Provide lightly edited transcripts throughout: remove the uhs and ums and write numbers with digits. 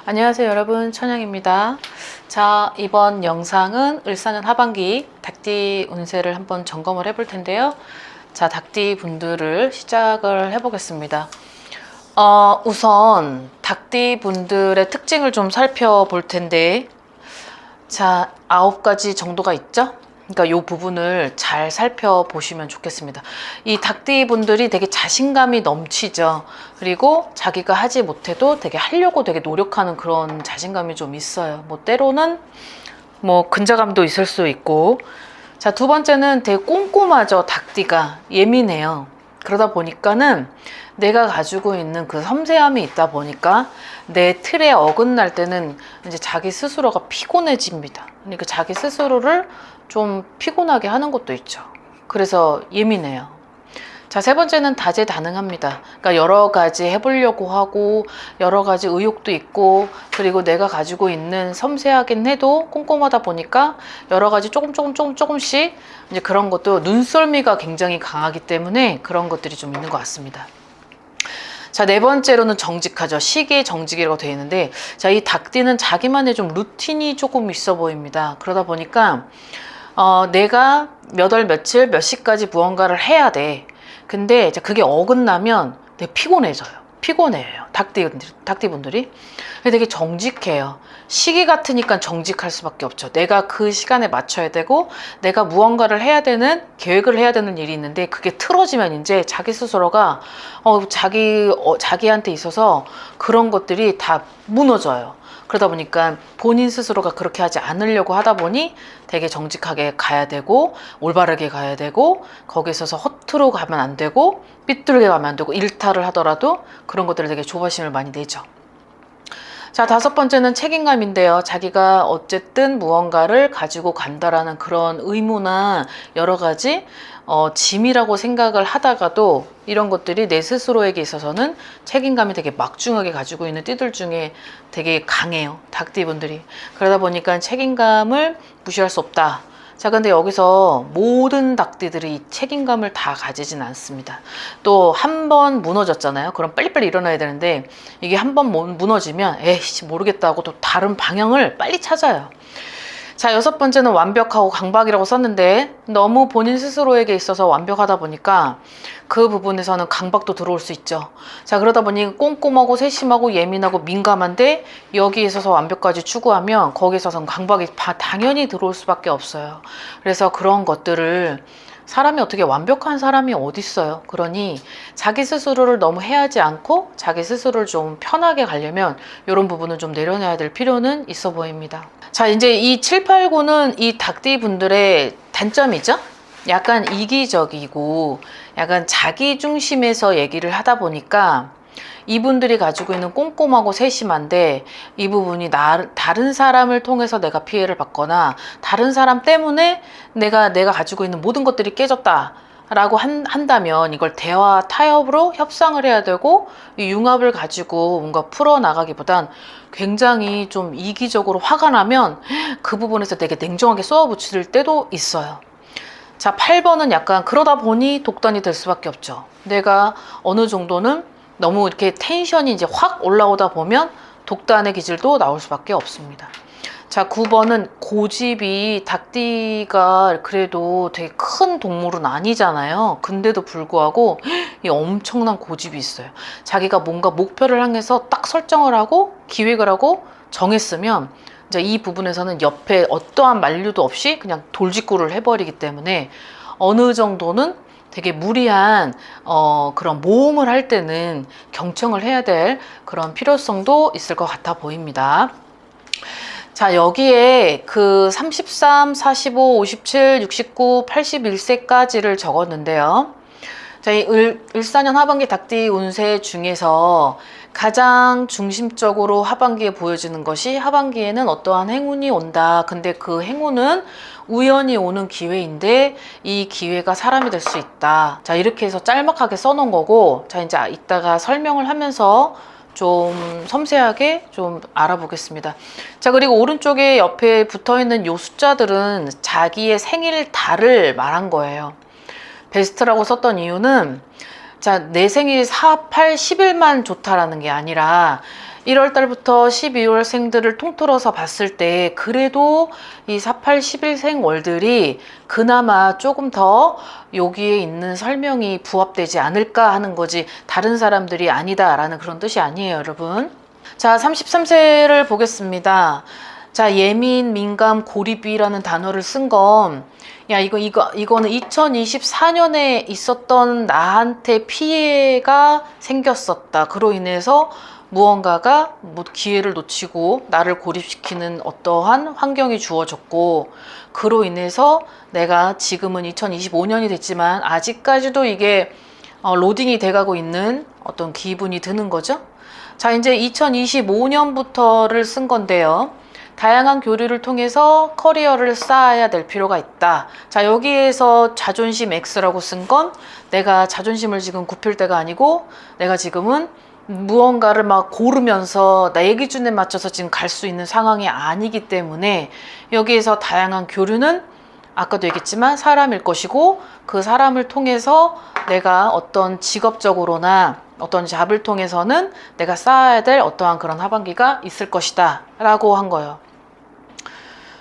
안녕하세요 여러분, 천양입니다. 자, 이번 영상은 을사년 하반기 닭띠 운세를 한번 점검을 해볼 텐데요. 자, 닭띠 분들을 시작을 해보겠습니다. 우선 닭띠 분들의 특징을 좀 살펴볼 텐데, 자, 9가지 정도가 있죠? 그러니까 이 부분을 잘 살펴보시면 좋겠습니다. 이 닭띠 분들이 되게 자신감이 넘치죠. 그리고 자기가 하지 못해도 되게 하려고 되게 노력하는 그런 자신감이 좀 있어요. 뭐 때로는 뭐 근자감도 있을 수 있고. 자, 두 번째는 되게 꼼꼼하죠. 닭띠가 예민해요. 그러다 보니까는 내가 가지고 있는 그 섬세함이 있다 보니까 내 틀에 어긋날 때는 이제 자기 스스로가 피곤해집니다. 그러니까 자기 스스로를 좀 피곤하게 하는 것도 있죠. 그래서 예민해요. 자, 세 번째는 다재다능합니다. 그러니까 여러 가지 해보려고 하고 여러 가지 의욕도 있고, 그리고 내가 가지고 있는 섬세하긴 해도 꼼꼼하다 보니까 여러 가지 조금씩 이제 그런 것도 눈썰미가 굉장히 강하기 때문에 그런 것들이 좀 있는 것 같습니다. 자, 네 번째로는 정직하죠. 시기의 정직이라고 되어 있는데, 자, 이 닭띠는 자기만의 좀 루틴이 조금 있어 보입니다. 그러다 보니까 내가 몇 월 며칠 몇 시까지 무언가를 해야 돼. 근데 이제 그게 어긋나면 되게 피곤해요. 닭띠분들이. 되게 정직해요. 시기 같으니까 정직할 수밖에 없죠. 내가 그 시간에 맞춰야 되고, 내가 무언가를 해야 되는, 계획을 해야 되는 일이 있는데, 그게 틀어지면 이제 자기 스스로가, 자기한테 있어서 그런 것들이 다 무너져요. 그러다 보니까 본인 스스로가 그렇게 하지 않으려고 하다 보니 되게 정직하게 가야 되고, 올바르게 가야 되고, 거기에 있어서 허투루 가면 안 되고, 삐뚤게 가면 안 되고, 일탈을 하더라도 그런 것들을 되게 조바심을 많이 내죠. 자, 다섯 번째는 책임감인데요. 자기가 어쨌든 무언가를 가지고 간다라는 그런 의무나 여러 가지 짐이라고 생각을 하다가도 이런 것들이 내 스스로에게 있어서는 책임감이 되게 막중하게 가지고 있는 띠들 중에 되게 강해요. 닭띠분들이. 그러다 보니까 책임감을 무시할 수 없다. 자, 근데 여기서 모든 닭띠들이 이 책임감을 다 가지진 않습니다. 또 한 번 무너졌잖아요. 그럼 빨리빨리 일어나야 되는데, 이게 한 번 무너지면 에이씨 모르겠다고 또 다른 방향을 빨리 찾아요. 자, 여섯 번째는 완벽하고 강박이라고 썼는데, 너무 본인 스스로에게 있어서 완벽하다 보니까 그 부분에서는 강박도 들어올 수 있죠. 자, 그러다 보니 꼼꼼하고 세심하고 예민하고 민감한데, 여기에 있어서 완벽까지 추구하면 거기에 있어서는 강박이 당연히 들어올 수밖에 없어요. 그래서 그런 것들을, 사람이 어떻게 완벽한 사람이 어딨어요. 그러니 자기 스스로를 너무 해하지 않고 자기 스스로를 좀 편하게 가려면 이런 부분은 좀 내려놔야 될 필요는 있어 보입니다. 자, 이제 이 7, 8, 9는 이 닭띠 분들의 단점이죠. 약간 이기적이고 약간 자기 중심에서 얘기를 하다 보니까 이분들이 가지고 있는 꼼꼼하고 세심한데, 이 부분이 다른 사람을 통해서 내가 피해를 받거나 다른 사람 때문에 내가 가지고 있는 모든 것들이 깨졌다 라고 한다면, 이걸 대화 타협으로 협상을 해야 되고 이 융합을 가지고 뭔가 풀어나가기보단 굉장히 좀 이기적으로 화가 나면 그 부분에서 되게 냉정하게 쏘아붙일 때도 있어요. 자, 8번은 약간 그러다 보니 독단이 될 수밖에 없죠. 내가 어느 정도는 너무 이렇게 텐션이 이제 확 올라오다 보면 독단의 기질도 나올 수밖에 없습니다. 자, 9번은 고집이, 닭띠가 그래도 되게 큰 동물은 아니잖아요. 근데도 불구하고 이 엄청난 고집이 있어요. 자기가 뭔가 목표를 향해서 딱 설정을 하고 기획을 하고 정했으면 이제 이 부분에서는 옆에 어떠한 만류도 없이 그냥 돌직구를 해버리기 때문에 어느 정도는 되게 무리한 그런 모험을 할 때는 경청을 해야 될 그런 필요성도 있을 것 같아 보입니다. 자, 여기에 그 33, 45, 57, 69, 81세까지를 적었는데요. 자, 이 을사년 하반기 닭띠 운세 중에서 가장 중심적으로 하반기에 보여지는 것이, 하반기에는 어떠한 행운이 온다. 근데 그 행운은 우연히 오는 기회인데 이 기회가 사람이 될 수 있다. 자, 이렇게 해서 짤막하게 써놓은 거고, 자, 이제 이따가 설명을 하면서 좀 섬세하게 좀 알아보겠습니다. 자, 그리고 오른쪽에 옆에 붙어있는 요 숫자들은 자기의 생일 달을 말한 거예요. 베스트라고 썼던 이유는, 자, 내 생일 4, 8, 10일만 좋다라는 게 아니라 1월 달부터 12월생들을 통틀어서 봤을 때 그래도 이 48, 11생월들이 그나마 조금 더 여기에 있는 설명이 부합되지 않을까 하는 거지 다른 사람들이 아니다라는 그런 뜻이 아니에요, 여러분. 자, 33세를 보겠습니다. 자, 예민, 민감, 고립이라는 단어를 쓴 건, 야, 이거는 2024년에 있었던 나한테 피해가 생겼었다. 그로 인해서 무언가가 뭐 기회를 놓치고 나를 고립시키는 어떠한 환경이 주어졌고, 그로 인해서 내가 지금은 2025년이 됐지만 아직까지도 이게 로딩이 돼가고 있는 어떤 기분이 드는 거죠. 자, 이제 2025년부터를 쓴 건데요. 다양한 교류를 통해서 커리어를 쌓아야 될 필요가 있다. 자, 여기에서 자존심 X라고 쓴 건 내가 자존심을 지금 굽힐 때가 아니고 내가 지금은 무언가를 막 고르면서 나의 기준에 맞춰서 지금 갈 수 있는 상황이 아니기 때문에 여기에서 다양한 교류는 아까도 얘기했지만 사람일 것이고 그 사람을 통해서 내가 어떤 직업적으로나 어떤 잡을 통해서는 내가 쌓아야 될 어떠한 그런 하반기가 있을 것이다 라고 한 거예요.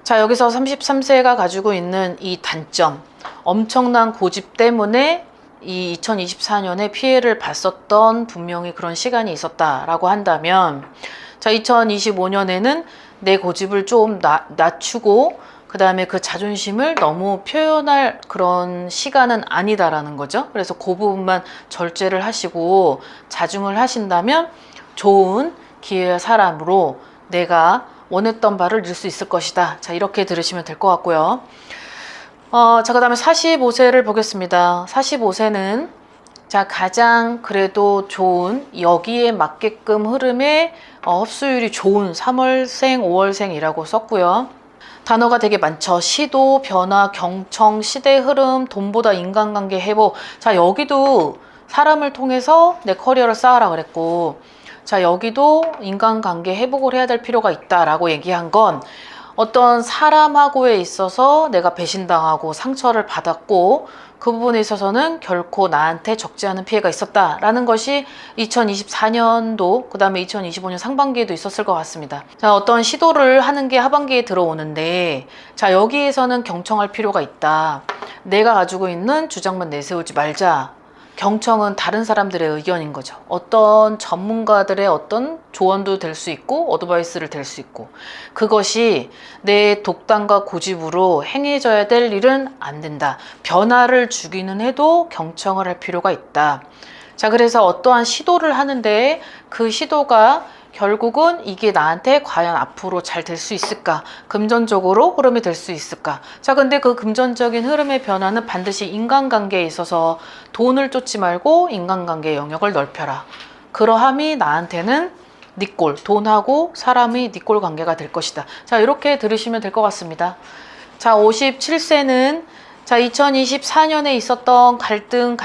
자, 여기서 33세가 가지고 있는 이 단점, 엄청난 고집 때문에 이 2024년에 피해를 봤었던 분명히 그런 시간이 있었다라고 한다면, 자, 2025년에는 내 고집을 좀 낮추고 그 다음에 그 자존심을 너무 표현할 그런 시간은 아니다라는 거죠. 그래서 그 부분만 절제를 하시고 자중을 하신다면 좋은 기회의 사람으로 내가 원했던 바를 이룰 수 있을 것이다. 자, 이렇게 들으시면 될 것 같고요. 자, 그 다음에 45세를 보겠습니다. 45세는 자, 가장 그래도 좋은 여기에 맞게끔 흐름의 흡수율이 좋은 3월생, 5월생이라고 썼고요. 단어가 되게 많죠. 시도, 변화, 경청, 시대 흐름, 돈보다 인간관계 회복. 자, 여기도 사람을 통해서 내 커리어를 쌓아라 그랬고, 자, 여기도 인간관계 회복을 해야 될 필요가 있다라고 얘기한 건 어떤 사람하고에 있어서 내가 배신당하고 상처를 받았고 그 부분에 있어서는 결코 나한테 적지 않은 피해가 있었다라는 것이 2024년도 그 다음에 2025년 상반기에도 있었을 것 같습니다. 자, 어떤 시도를 하는 게 하반기에 들어오는데 자, 여기에서는 경청할 필요가 있다. 내가 가지고 있는 주장만 내세우지 말자. 경청은 다른 사람들의 의견인 거죠. 어떤 전문가들의 어떤 조언도 될 수 있고 어드바이스를 될 수 있고 그것이 내 독단과 고집으로 행해져야 될 일은 안 된다. 변화를 주기는 해도 경청을 할 필요가 있다. 자, 그래서 어떠한 시도를 하는데 그 시도가 결국은 이게 나한테 과연 앞으로 잘 될 수 있을까? 금전적으로 흐름이 될 수 있을까? 자, 근데 그 금전적인 흐름의 변화는 반드시 인간관계에 있어서 돈을 쫓지 말고 인간관계의 영역을 넓혀라. 그러함이 나한테는 네 꼴, 돈하고 사람이 네 꼴 관계가 될 것이다. 자, 이렇게 들으시면 될 것 같습니다. 자, 57세는 자, 2024년에 있었던 갈등,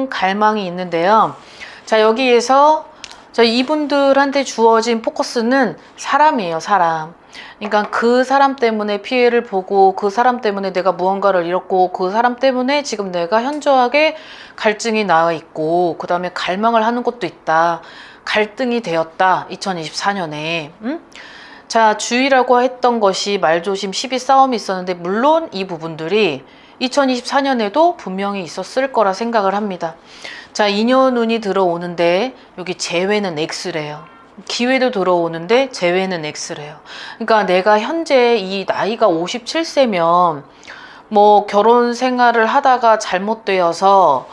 갈망이 있는데요. 자, 여기에서 자, 이분들한테 주어진 포커스는 사람이에요, 사람. 그러니까 그 사람 때문에 피해를 보고 그 사람 때문에 내가 무언가를 잃었고 그 사람 때문에 지금 내가 현저하게 갈증이 나와 있고 그 다음에 갈망을 하는 것도 있다. 갈등이 되었다, 2024년에. 자, 주의라고 했던 것이 말조심, 시비, 싸움이 있었는데 물론 이 부분들이 2024년에도 분명히 있었을 거라 생각을 합니다. 자, 인연운이 들어오는데 여기 재회는 X래요. 기회도 들어오는데 재회는 X래요. 그러니까 내가 현재 이 나이가 57세면 뭐 결혼 생활을 하다가 잘못되어서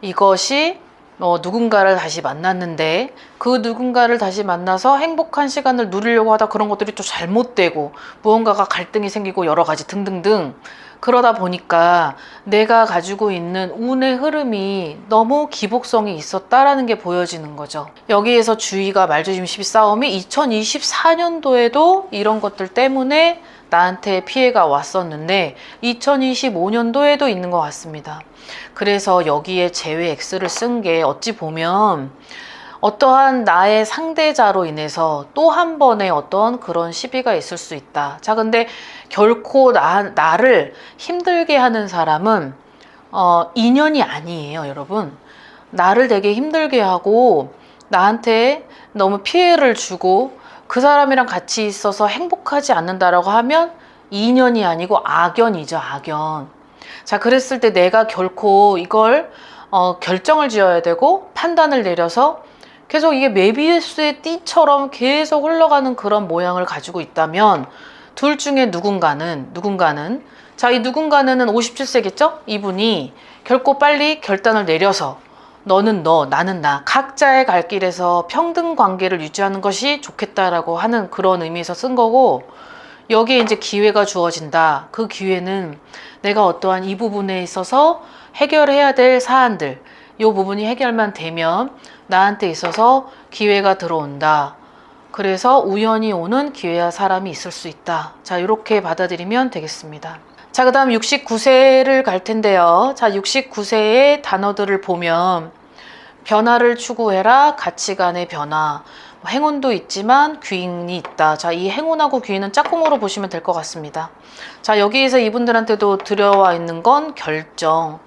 이것이 누군가를 다시 만났는데 그 누군가를 다시 만나서 행복한 시간을 누리려고 하다 그런 것들이 또 잘못되고 무언가가 갈등이 생기고 여러 가지 등등등 그러다 보니까 내가 가지고 있는 운의 흐름이 너무 기복성이 있었다라는 게 보여지는 거죠. 여기에서 주의가 말조심 시비 싸움이 2024년도에도 이런 것들 때문에 나한테 피해가 왔었는데 2025년도에도 있는 것 같습니다. 그래서 여기에 제외 X를 쓴 게 어찌 보면 어떠한 나의 상대자로 인해서 또 한 번의 어떤 그런 시비가 있을 수 있다. 자, 근데 결코 나를 힘들게 하는 사람은 인연이 아니에요, 여러분. 나를 되게 힘들게 하고 나한테 너무 피해를 주고 그 사람이랑 같이 있어서 행복하지 않는다라고 하면 인연이 아니고 악연이죠, 악연. 자, 그랬을 때 내가 결코 이걸 결정을 지어야 되고 판단을 내려서 계속 이게 메비우스의 띠처럼 계속 흘러가는 그런 모양을 가지고 있다면 둘 중에 누군가는 자, 이 누군가는 57세겠죠? 이분이 결코 빨리 결단을 내려서 너는 너, 나는 나, 각자의 갈 길에서 평등 관계를 유지하는 것이 좋겠다라고 하는 그런 의미에서 쓴 거고, 여기에 이제 기회가 주어진다. 그 기회는 내가 어떠한 이 부분에 있어서 해결해야 될 사안들, 이 부분이 해결만 되면 나한테 있어서 기회가 들어온다. 그래서 우연히 오는 기회와 사람이 있을 수 있다. 자, 이렇게 받아들이면 되겠습니다. 자, 그 다음 69세를 갈 텐데요. 자, 69세의 단어들을 보면 변화를 추구해라, 가치관의 변화, 행운도 있지만 귀인이 있다. 자, 이 행운하고 귀인은 짝꿍으로 보시면 될 것 같습니다. 자, 여기에서 이분들한테도 들어와 있는 건 결정.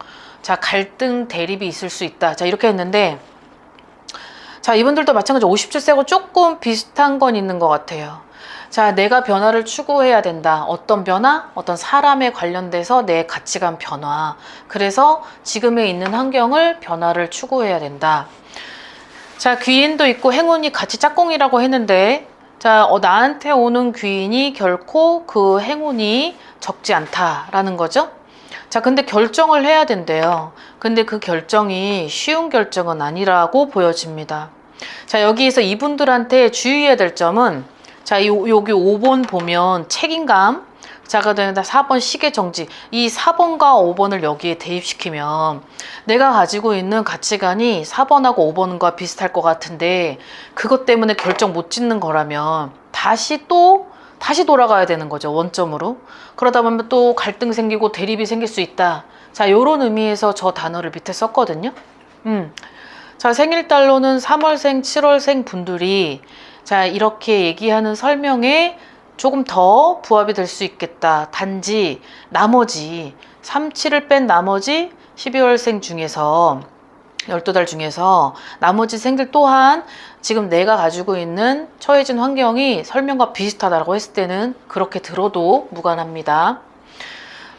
자, 갈등, 대립이 있을 수 있다. 자, 이렇게 했는데, 자, 이분들도 마찬가지로 57세고 조금 비슷한 건 있는 것 같아요. 자, 내가 변화를 추구해야 된다. 어떤 변화? 어떤 사람에 관련돼서 내 가치관 변화. 그래서 지금에 있는 환경을 변화를 추구해야 된다. 자, 귀인도 있고 행운이 같이 짝꿍이라고 했는데, 자, 나한테 오는 귀인이 결코 그 행운이 적지 않다라는 거죠. 자, 근데 결정을 해야 된대요. 근데 그 결정이 쉬운 결정은 아니라고 보여집니다. 자, 여기에서 이분들한테 주의해야 될 점은, 자, 여기 5번 보면 책임감, 자, 그다음에 4번 시계 정지. 이 4번과 5번을 여기에 대입시키면 내가 가지고 있는 가치관이 4번하고 5번과 비슷할 것 같은데, 그것 때문에 결정 못 짓는 거라면 다시 돌아가야 되는 거죠, 원점으로. 그러다 보면 또 갈등 생기고 대립이 생길 수 있다. 자, 요런 의미에서 저 단어를 밑에 썼거든요. 자, 생일달로는 3월생, 7월생 분들이, 자, 이렇게 얘기하는 설명에 조금 더 부합이 될 수 있겠다. 단지 나머지 3, 7을 뺀 나머지 12월생 중에서 12달 중에서 나머지 생들 또한 지금 내가 가지고 있는 처해진 환경이 설명과 비슷하다고 했을 때는 그렇게 들어도 무관합니다.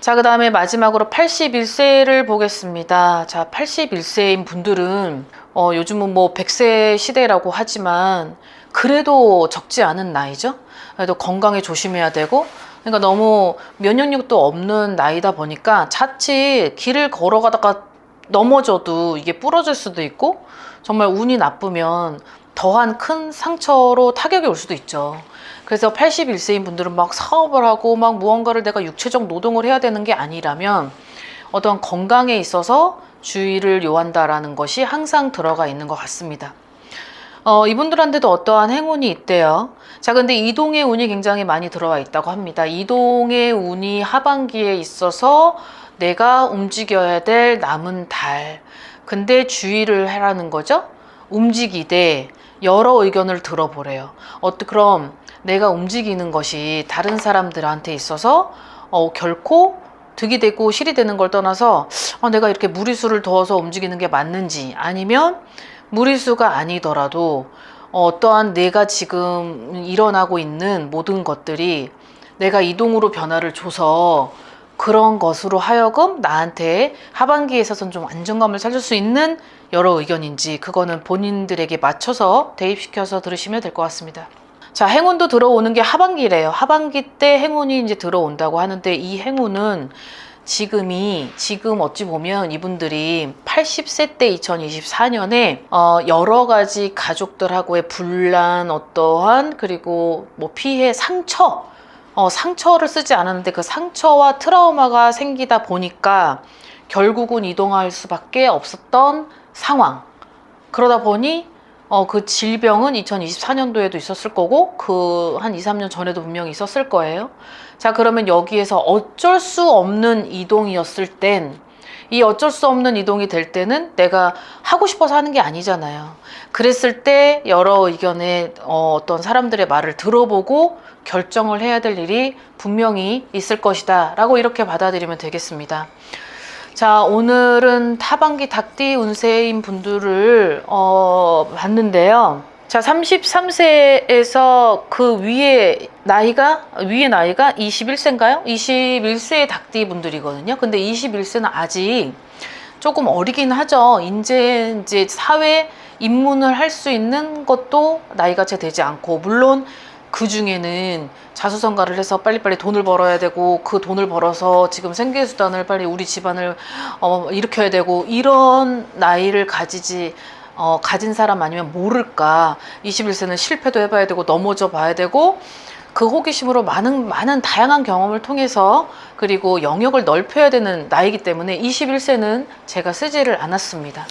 자, 그 다음에 마지막으로 81세를 보겠습니다. 자, 81세인 분들은 요즘은 뭐 100세 시대라고 하지만 그래도 적지 않은 나이죠. 그래도 건강에 조심해야 되고, 그러니까 너무 면역력도 없는 나이다 보니까 자칫 길을 걸어가다가 넘어져도 이게 부러질 수도 있고, 정말 운이 나쁘면 더한 큰 상처로 타격이 올 수도 있죠. 그래서 81세인 분들은 막 사업을 하고 막 무언가를 내가 육체적 노동을 해야 되는 게 아니라면 어떤 건강에 있어서 주의를 요한다라는 것이 항상 들어가 있는 것 같습니다. 이분들한테도 어떠한 행운이 있대요. 자, 근데 이동의 운이 굉장히 많이 들어와 있다고 합니다. 이동의 운이 하반기에 있어서 내가 움직여야 될 남은 달. 근데 주의를 하라는 거죠. 움직이되 여러 의견을 들어보래요. 그럼 내가 움직이는 것이 다른 사람들한테 있어서 결코 득이 되고 실이 되는 걸 떠나서 내가 이렇게 무리수를 두어서 움직이는 게 맞는지, 아니면 무리수가 아니더라도 어떠한 내가 지금 일어나고 있는 모든 것들이 내가 이동으로 변화를 줘서 그런 것으로 하여금 나한테 하반기에 있어서는 좀 안정감을 찾을 수 있는 여러 의견인지, 그거는 본인들에게 맞춰서 대입시켜서 들으시면 될 것 같습니다. 자, 행운도 들어오는 게 하반기래요. 하반기 때 행운이 이제 들어온다고 하는데, 이 행운은 지금 어찌 보면 이분들이 80세 때 2024년에 여러 가지 가족들하고의 분란, 어떠한, 그리고 뭐 피해, 상처를 쓰지 않았는데 그 상처와 트라우마가 생기다 보니까 결국은 이동할 수밖에 없었던 상황. 그러다 보니 그 질병은 2024년도에도 있었을 거고 그 한 2, 3년 전에도 분명히 있었을 거예요. 자, 그러면 여기에서 어쩔 수 없는 이동이었을 땐, 이 어쩔 수 없는 이동이 될 때는 내가 하고 싶어서 하는 게 아니잖아요. 그랬을 때 여러 의견의 어떤 사람들의 말을 들어보고 결정을 해야 될 일이 분명히 있을 것이다 라고 이렇게 받아들이면 되겠습니다. 자, 오늘은 하반기 닭띠 운세인 분들을 봤는데요. 자, 33세에서 그 위에 나이가 21세인가요? 21세의 닭띠 분들이거든요. 근데 21세는 아직 조금 어리긴 하죠. 이제 사회 입문을 할 수 있는 것도 나이가 채 되지 않고, 물론 그 중에는 자수성가를 해서 빨리빨리 돈을 벌어야 되고, 그 돈을 벌어서 지금 생계수단을 빨리 우리 집안을 일으켜야 되고, 이런 나이를 가진 사람 아니면 모를까. 21세는 실패도 해봐야 되고 넘어져 봐야 되고, 그 호기심으로 많은 다양한 경험을 통해서, 그리고 영역을 넓혀야 되는 나이기 때문에 21세는 제가 쓰지를 않았습니다.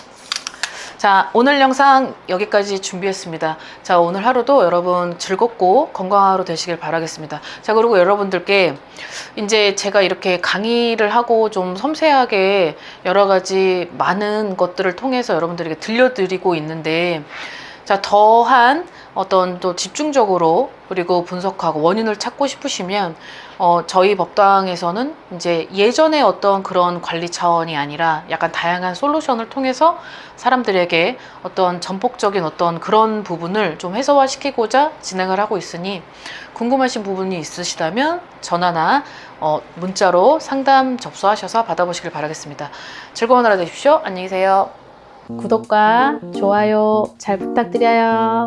자, 오늘 영상 여기까지 준비했습니다. 자, 오늘 하루도 여러분 즐겁고 건강한 하루 되시길 바라겠습니다. 자, 그리고 여러분들께 이제 제가 이렇게 강의를 하고 좀 섬세하게 여러 가지 많은 것들을 통해서 여러분들에게 들려드리고 있는데, 자, 더한 어떤 또 집중적으로 그리고 분석하고 원인을 찾고 싶으시면 저희 법당에서는 이제 예전에 어떤 그런 관리 차원이 아니라 약간 다양한 솔루션을 통해서 사람들에게 어떤 전폭적인 어떤 그런 부분을 좀 해소화시키고자 진행을 하고 있으니, 궁금하신 부분이 있으시다면 전화나 문자로 상담 접수하셔서 받아보시길 바라겠습니다. 즐거운 하루 되십시오. 안녕히 계세요. 구독과 좋아요 잘 부탁드려요.